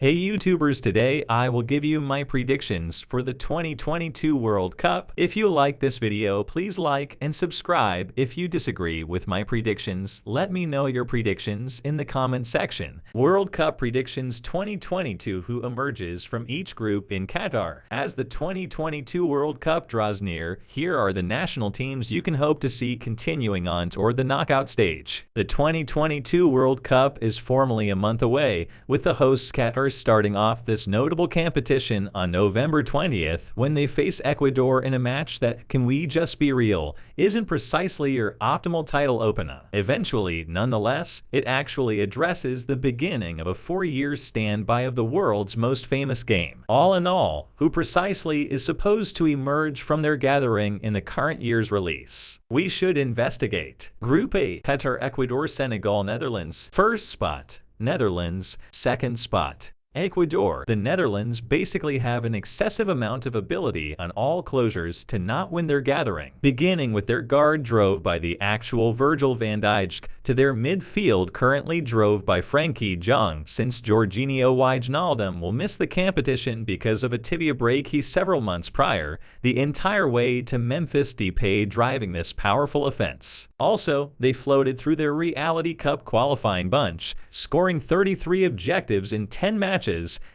Hey YouTubers, today I will give you my predictions for the 2022 World Cup. If you like this video, please like and subscribe. If you disagree with my predictions, let me know your predictions in the comment section. World Cup predictions 2022: who emerges from each group in Qatar. As the 2022 World Cup draws near, here are the national teams you can hope to see continuing on toward the knockout stage. The 2022 World Cup is formally a month away, with the hosts Qatar starting off this notable competition on November 20th when they face Ecuador in a match that, can we just be real, isn't precisely your optimal title opener. Eventually, nonetheless, it actually addresses the beginning of a 4-year standby of the world's most famous game. All in all, who precisely is supposed to emerge from their gathering in the current year's release? We should investigate. Group A: Qatar, Ecuador, Senegal, Netherlands. First spot, Netherlands. Second spot, Ecuador. The Netherlands basically have an excessive amount of ability on all closures to not win their gathering, beginning with their guard drove by the actual Virgil van Dijk to their midfield currently drove by Frankie Jong, since Jorginho Wijnaldum will miss the competition because of a tibia break several months prior, the entire way to Memphis Depay driving this powerful offense. Also, they floated through their Reality Cup qualifying bunch, scoring 33 objectives in 10 matches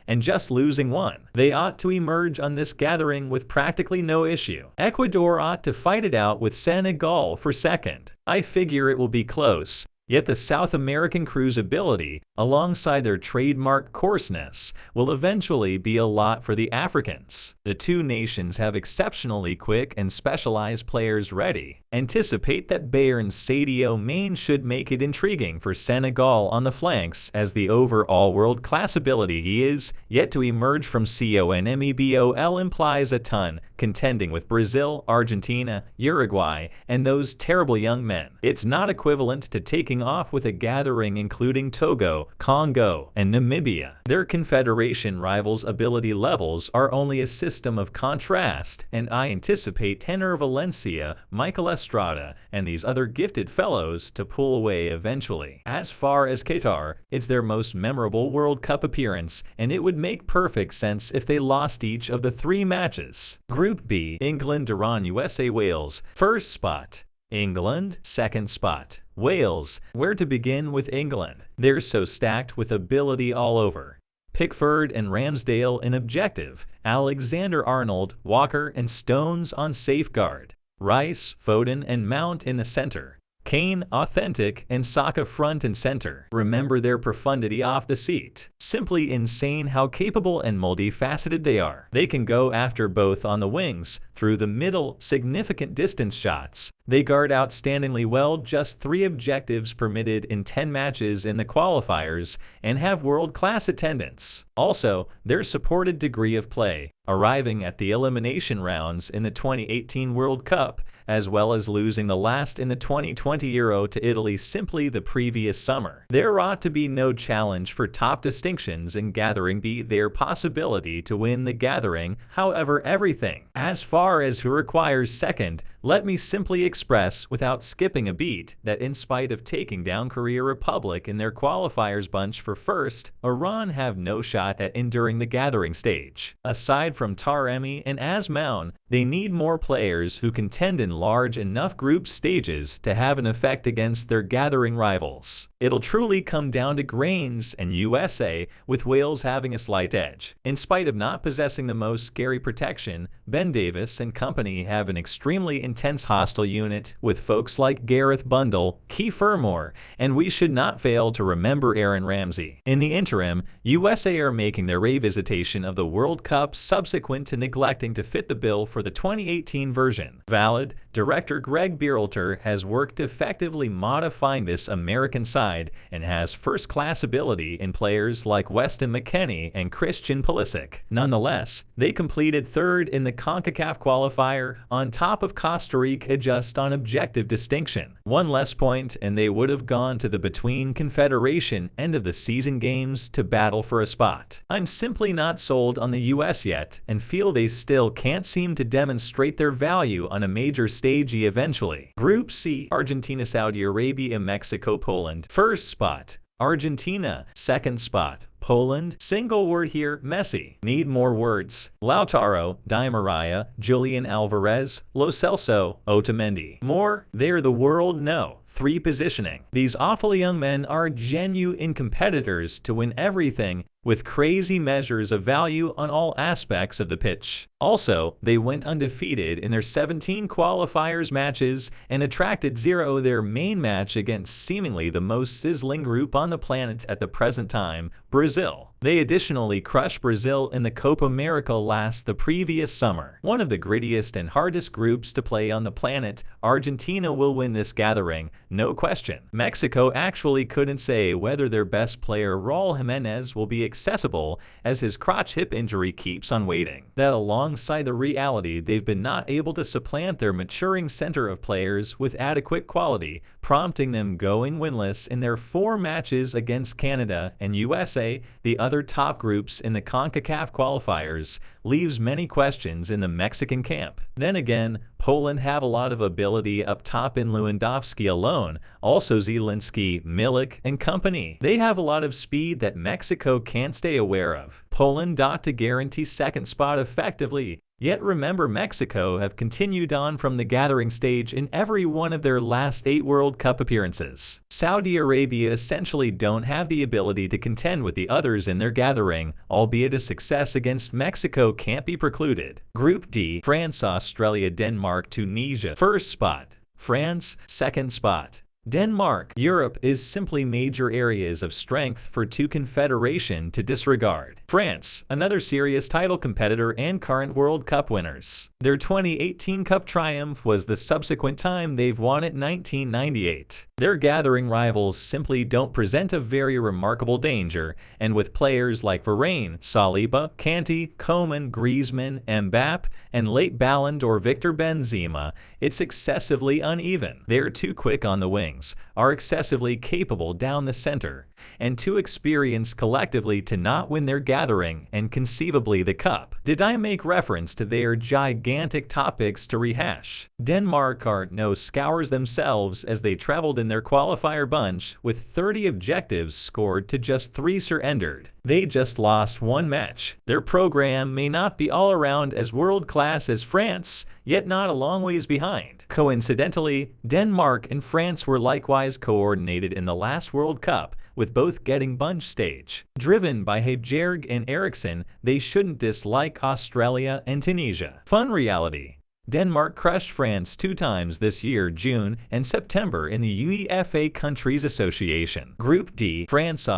and just losing one. They ought to emerge on this gathering with practically no issue. Ecuador ought to fight it out with Senegal for second. I figure it will be close. Yet the South American crew's ability, alongside their trademark coarseness, will eventually be a lot for the Africans. The two nations have exceptionally quick and specialized players ready. Anticipate that Bayern's Sadio Mane should make it intriguing for Senegal on the flanks, as the overall world-class ability he is yet to emerge from CONMEBOL implies a ton, contending with Brazil, Argentina, Uruguay, and those terrible young men. It's not equivalent to taking off with a gathering including Togo, Congo, and Namibia. Their confederation rivals' ability levels are only a system of contrast, and I anticipate Tenor Valencia, Michael Estrada, and these other gifted fellows to pull away eventually. As far as Qatar, it's their most memorable World Cup appearance, and it would make perfect sense if they lost each of the 3 matches. Group B: England, Iran, USA, Wales. First spot, England. Second spot, Wales. Where to begin with England? They're so stacked with ability all over. Pickford and Ramsdale in objective, Alexander-Arnold, Walker and Stones on safeguard, Rice, Foden and Mount in the center, Kane, authentic, and Saka front and center. Remember their profundity off the seat. Simply insane how capable and multifaceted they are. They can go after both on the wings, through the middle, significant distance shots. They guard outstandingly well, just 3 objectives permitted in 10 matches in the qualifiers, and have world-class attendance. Also, their supported degree of play, arriving at the elimination rounds in the 2018 World Cup, as well as losing the last in the 2020 Euro to Italy simply the previous summer. There ought to be no challenge for top distinctions in Gathering B. Their possibility to win the gathering, however, everything. As far as who requires second, let me simply express, without skipping a beat, that in spite of taking down Korea Republic in their qualifiers bunch for first, Iran have no shot at enduring the gathering stage. Aside from Taremi and Asmoun, they need more players who contend in large enough group stages to have an effect against their gathering rivals. It'll truly come down to grains and USA, with Wales having a slight edge. In spite of not possessing the most scary protection, Ben Davies and company have an extremely intense hostile unit, with folks like Gareth Bundle, Kiefer Moore, and we should not fail to remember Aaron Ramsey. In the interim, USA are making their revisitation of the World Cup subsequent to neglecting to fit the bill for the 2018 version. Valid, director Greg Berhalter has worked effectively modifying this American side and has first-class ability in players like Weston McKennie and Christian Pulisic. Nonetheless, they completed third in the CONCACAF qualifier, on top of Costa Rica just on objective distinction. One less point and they would have gone to the Between Confederation end of the season games to battle for a spot. I'm simply not sold on the US yet, and feel they still can't seem to demonstrate their value on a major stage eventually. Group C: Argentina, Saudi Arabia, Mexico, Poland. First spot, Argentina. Second spot, Poland, single word here, Messi. Need more words. Lautaro, Di Maria, Julian Alvarez, Lo Celso, Otamendi. More, they're the world know. 3. Positioning. These awful young men are genuine competitors to win everything, with crazy measures of value on all aspects of the pitch. Also, they went undefeated in their 17 qualifiers matches and attracted 0 their main match against seemingly the most sizzling group on the planet at the present time, Brazil. They additionally crushed Brazil in the Copa América the previous summer. One of the grittiest and hardest groups to play on the planet, Argentina will win this gathering, no question. Mexico actually couldn't say whether their best player Raul Jimenez will be accessible as his crotch hip injury keeps on waiting. That alongside the reality they've been not able to supplant their maturing center of players with adequate quality, prompting them going winless in their 4 matches against Canada and USA, the other top groups in the CONCACAF qualifiers, leaves many questions in the Mexican camp. Then again, Poland have a lot of ability up top in Lewandowski alone, also Zielinski, Milik, and company. They have a lot of speed that Mexico can't stay aware of. Poland ought to guarantee second spot effectively. Yet remember, Mexico have continued on from the gathering stage in every one of their last 8 World Cup appearances. Saudi Arabia essentially don't have the ability to contend with the others in their gathering, albeit a success against Mexico can't be precluded. Group D, France, Australia, Denmark, Tunisia. First spot, France. Second spot, Denmark. Europe is simply major areas of strength for 2 confederation to disregard. France, another serious title competitor and current World Cup winners. Their 2018 Cup triumph was the subsequent time they've won it, 1998. Their gathering rivals simply don't present a very remarkable danger, and with players like Varane, Saliba, Kanté, Coman, Griezmann, Mbappé, and late Ballon d'Or Victor Benzema, it's excessively uneven. They're too quick on the wings, are excessively capable down the center, and too experienced collectively to not win their gathering and conceivably the cup. Did I make reference to their gigantic topics to rehash? Denmark are no scours themselves as they traveled in their qualifier bunch with 30 objectives scored to just 3 surrendered. They just lost 1 match. Their program may not be all around as world-class as France, yet not a long ways behind. Coincidentally, Denmark and France were likewise coordinated in the last World Cup, with both getting bunch stage. Driven by Højbjerg and Eriksen, they shouldn't dislike Australia and Tunisia. Fun reality. Denmark crushed France 2 times this year, June and September, in the UEFA Countries Association. Group D, France,